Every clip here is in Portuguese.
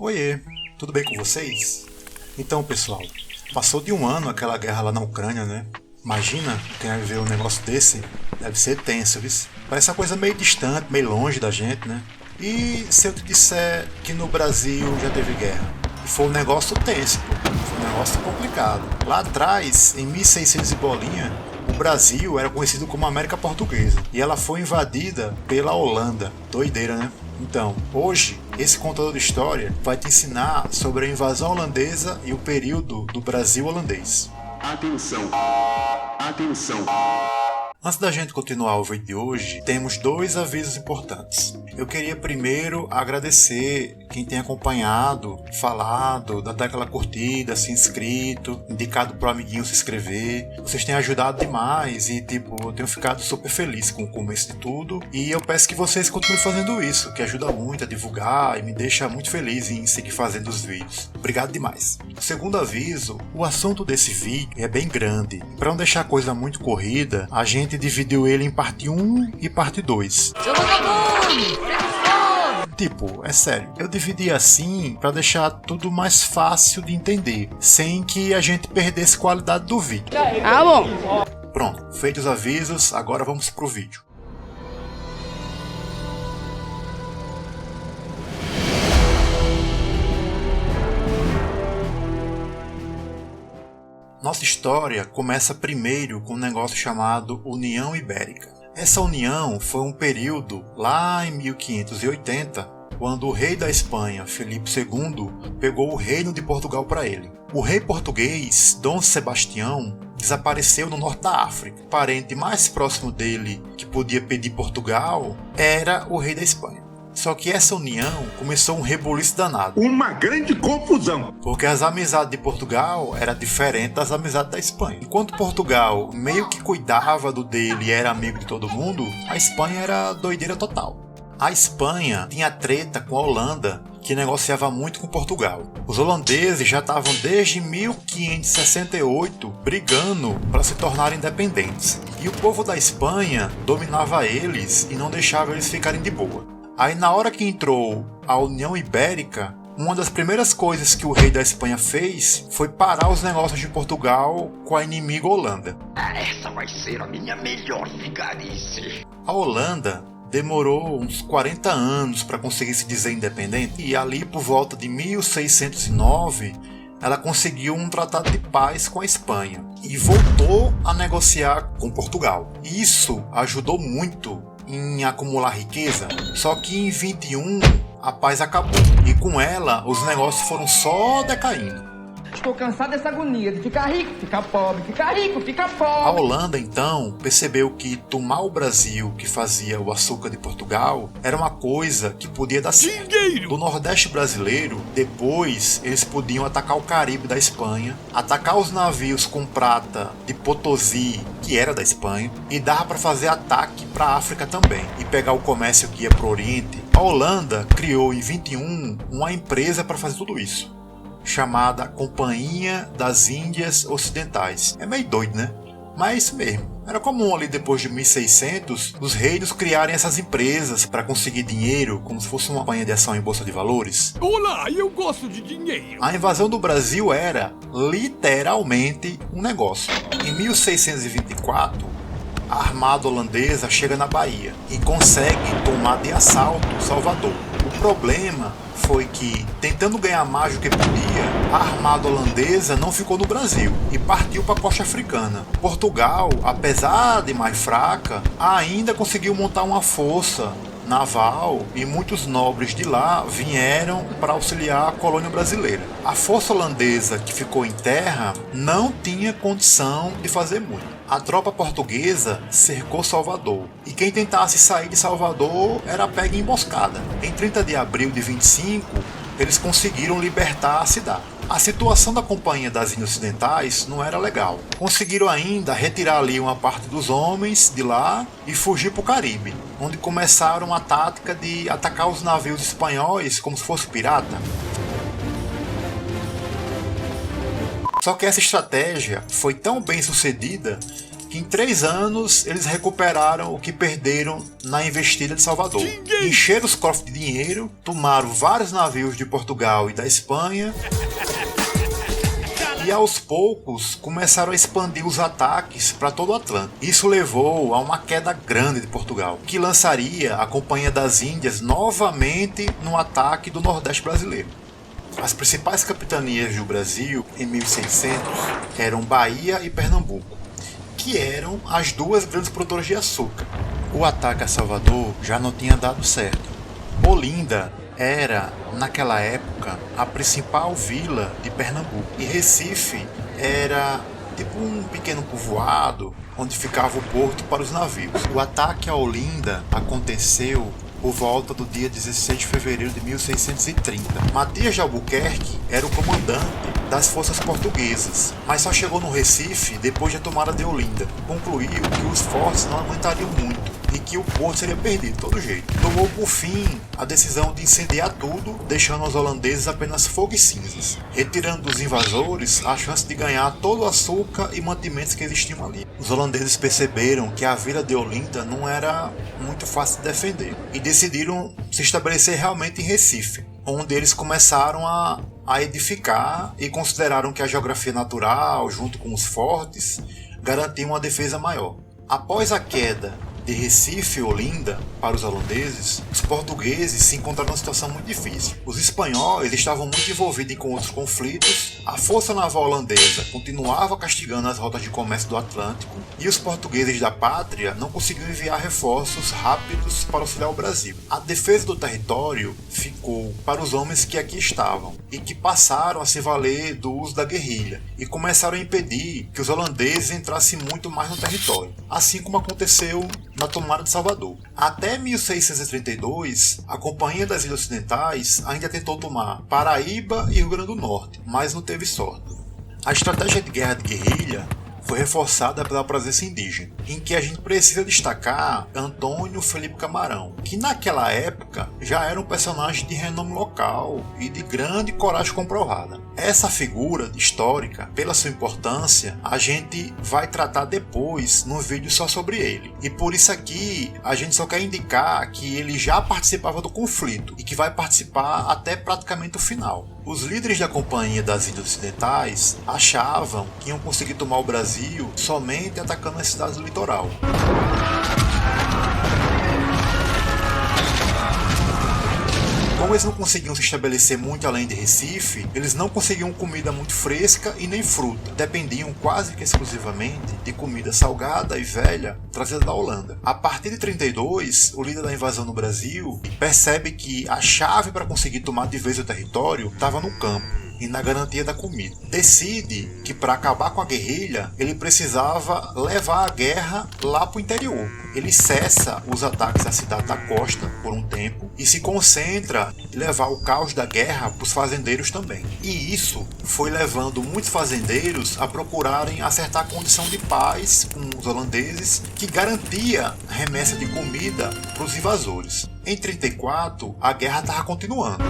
Oiê, tudo bem com vocês? Então, pessoal, passou de um ano aquela guerra lá na Ucrânia, né? Imagina quem vai ver um negócio desse, deve ser tenso, viu? Parece uma coisa meio distante, meio longe da gente, né? E se eu te disser que no Brasil já teve guerra? E foi um negócio tenso, pô. Foi um negócio complicado. Lá atrás, em 1600 e bolinha, o Brasil era conhecido como América Portuguesa e ela foi invadida pela Holanda. Doideira, né? Então, hoje, esse contador de história vai te ensinar sobre a invasão holandesa e o período do Brasil holandês. Atenção! Atenção! Antes da gente continuar o vídeo de hoje, temos dois avisos importantes. Eu queria primeiro agradecer quem tem acompanhado, falado, dado aquela curtida, se inscrito, indicado pro amiguinho se inscrever. Vocês têm ajudado demais e eu tenho ficado super feliz com o começo de tudo. E eu peço que vocês continuem fazendo isso, que ajuda muito a divulgar e me deixa muito feliz em seguir fazendo os vídeos. Obrigado demais. O segundo aviso, o assunto desse vídeo é bem grande. Para não deixar a coisa muito corrida, a gente dividiu ele em parte 1 e parte 2. É sério, eu dividi assim para deixar tudo mais fácil de entender, sem que a gente perdesse qualidade do vídeo. Ah, bom. Pronto, feitos os avisos, agora vamos pro vídeo. Nossa história começa primeiro com um negócio chamado União Ibérica. Essa união foi um período lá em 1580, quando o rei da Espanha, Filipe II, pegou o reino de Portugal para ele. O rei português, Dom Sebastião, desapareceu no norte da África. O parente mais próximo dele que podia pedir Portugal era o rei da Espanha. Só que essa união começou um rebuliço danado. Uma grande confusão! Porque as amizades de Portugal eram diferentes das amizades da Espanha. Enquanto Portugal meio que cuidava do dele e era amigo de todo mundo, a Espanha era doideira total. A Espanha tinha treta com a Holanda, que negociava muito com Portugal. Os holandeses já estavam desde 1568 brigando para se tornarem independentes. E o povo da Espanha dominava eles e não deixava eles ficarem de boa. Aí na hora que entrou a União Ibérica, uma das primeiras coisas que o rei da Espanha fez foi parar os negócios de Portugal com a inimiga Holanda. Essa vai ser a minha melhor vigarice. A Holanda demorou uns 40 anos para conseguir se dizer independente e ali por volta de 1609 ela conseguiu um tratado de paz com a Espanha e voltou a negociar com Portugal. Isso ajudou muito em acumular riqueza, só que em 21 a paz acabou e com ela os negócios foram só decaindo. Estou cansado dessa agonia de ficar rico, ficar pobre, ficar rico, ficar pobre. A Holanda então percebeu que tomar o Brasil, que fazia o açúcar de Portugal, era uma coisa que podia dar certo. Do Nordeste brasileiro, depois eles podiam atacar o Caribe da Espanha, atacar os navios com prata de Potosí, que era da Espanha, e dava para fazer ataque para a África também, e pegar o comércio que ia para o Oriente. A Holanda criou em 21 uma empresa para fazer tudo isso, chamada Companhia das Índias Ocidentais. É meio doido, né? Mas é isso mesmo. Era comum ali depois de 1600 os reinos criarem essas empresas para conseguir dinheiro, como se fosse uma companhia de ação em bolsa de valores. Olá, eu gosto de dinheiro. A invasão do Brasil era literalmente um negócio. Em 1624, a armada holandesa chega na Bahia e consegue tomar de assalto Salvador. O problema foi que, tentando ganhar mais do que podia, a armada holandesa não ficou no Brasil e partiu para a costa africana. Portugal, apesar de mais fraca, ainda conseguiu montar uma força naval e muitos nobres de lá vieram para auxiliar a colônia brasileira. A força holandesa que ficou em terra não tinha condição de fazer muito. A tropa portuguesa cercou Salvador e quem tentasse sair de Salvador era pego em emboscada. Em 30 de abril de 25, eles conseguiram libertar a cidade. A situação da Companhia das Índias Ocidentais não era legal. Conseguiram ainda retirar ali uma parte dos homens de lá e fugir para o Caribe, onde começaram a tática de atacar os navios espanhóis como se fosse pirata. Só que essa estratégia foi tão bem sucedida que em 3 anos eles recuperaram o que perderam na investida de Salvador. Encheram os cofres de dinheiro, tomaram vários navios de Portugal e da Espanha e aos poucos começaram a expandir os ataques para todo o Atlântico. Isso levou a uma queda grande de Portugal, que lançaria a Companhia das Índias novamente no ataque do Nordeste brasileiro. As principais capitanias do Brasil em 1600 eram Bahia e Pernambuco, que eram as duas grandes produtoras de açúcar. O ataque a Salvador já não tinha dado certo. Olinda era, naquela época, a principal vila de Pernambuco, e Recife era tipo um pequeno povoado onde ficava o porto para os navios. O ataque a Olinda aconteceu por volta do dia 16 de fevereiro de 1630. Matias de Albuquerque era o comandante das forças portuguesas, mas só chegou no Recife depois da tomada de Olinda. Concluiu que os fortes não aguentariam muito e que o porto seria perdido de todo jeito. Tomou por fim a decisão de incendiar tudo, deixando aos holandeses apenas fogo e cinzas, retirando dos invasores a chance de ganhar todo o açúcar e mantimentos que existiam ali. Os holandeses perceberam que a vila de Olinda não era muito fácil de defender e decidiram se estabelecer realmente em Recife, onde eles começaram a edificar e consideraram que a geografia natural, junto com os fortes, garantiam uma defesa maior. Após a queda de Recife e Olinda para os holandeses, os portugueses se encontraram numa situação muito difícil. Os espanhóis estavam muito envolvidos com outros conflitos, a força naval holandesa continuava castigando as rotas de comércio do Atlântico e os portugueses da pátria não conseguiam enviar reforços rápidos para auxiliar o Brasil. A defesa do território ficou para os homens que aqui estavam e que passaram a se valer do uso da guerrilha e começaram a impedir que os holandeses entrassem muito mais no território, assim como aconteceu na tomada de Salvador. Até 1632, a Companhia das Ilhas Ocidentais ainda tentou tomar Paraíba e Rio Grande do Norte, mas não teve sorte. A estratégia de guerra de guerrilha foi reforçada pela presença indígena, em que a gente precisa destacar Antônio Felipe Camarão, que naquela época já era um personagem de renome local e de grande coragem comprovada. Essa figura histórica, pela sua importância, a gente vai tratar depois num vídeo só sobre ele. E por isso aqui a gente só quer indicar que ele já participava do conflito e que vai participar até praticamente o final. Os líderes da Companhia das Índias Ocidentais achavam que iam conseguir tomar o Brasil somente atacando as cidades do litoral. Como eles não conseguiam se estabelecer muito além de Recife, eles não conseguiam comida muito fresca e nem fruta. Dependiam quase que exclusivamente de comida salgada e velha trazida da Holanda. A partir de 32, o líder da invasão no Brasil percebe que a chave para conseguir tomar de vez o território estava no campo e na garantia da comida. Decide que para acabar com a guerrilha, ele precisava levar a guerra lá para o interior. Ele cessa os ataques à cidade da costa por um tempo e se concentra em levar o caos da guerra para os fazendeiros também. E isso foi levando muitos fazendeiros a procurarem acertar a condição de paz com os holandeses, que garantia remessa de comida para os invasores. Em 34, a guerra estava continuando.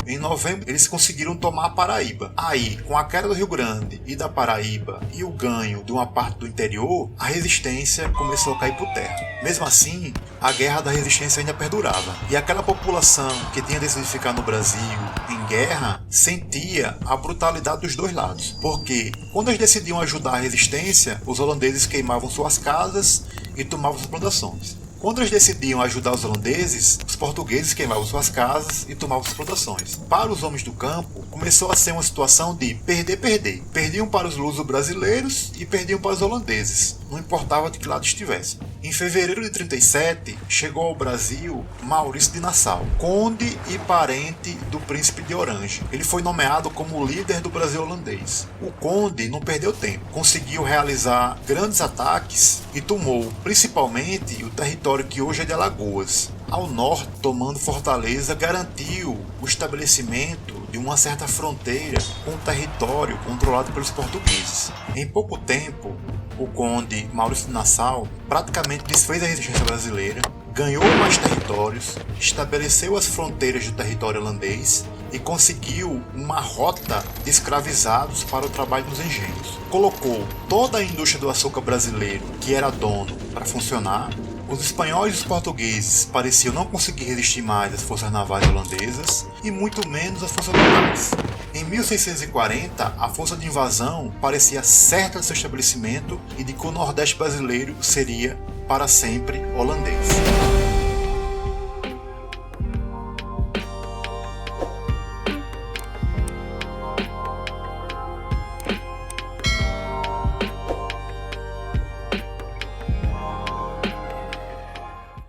Em novembro, eles conseguiram tomar a Paraíba. Aí, com a queda do Rio Grande e da Paraíba e o ganho de uma parte do interior, a resistência começou a cair por terra. Mesmo assim, a guerra da resistência ainda perdurava. E aquela população que tinha decidido ficar no Brasil em guerra sentia a brutalidade dos dois lados. Porque quando eles decidiam ajudar a resistência, os holandeses queimavam suas casas e tomavam suas plantações. Quando eles decidiam ajudar os holandeses, os portugueses queimavam suas casas e tomavam suas plantações. Para os homens do campo, começou a ser uma situação de perder-perder. Perdiam para os luso-brasileiros e perdiam para os holandeses, não importava de que lado estivessem. Em fevereiro de 37, chegou ao Brasil Maurício de Nassau, conde e parente do príncipe de Orange. Ele foi nomeado como líder do Brasil holandês. O conde não perdeu tempo, conseguiu realizar grandes ataques e tomou principalmente o território que hoje é de Alagoas. Ao norte, tomando Fortaleza, garantiu o estabelecimento de uma certa fronteira com o território controlado pelos portugueses. Em pouco tempo, o conde Maurício de Nassau praticamente desfez a resistência brasileira ganhou mais territórios, estabeleceu as fronteiras do território holandês e conseguiu uma rota de escravizados para o trabalho nos engenhos. Colocou toda a indústria do açúcar brasileiro, que era dono, para funcionar. Os espanhóis e os portugueses pareciam não conseguir resistir mais às forças navais holandesas e muito menos às forças locais. Em 1640, a força de invasão parecia certa de seu estabelecimento e de que o Nordeste brasileiro seria para sempre holandês.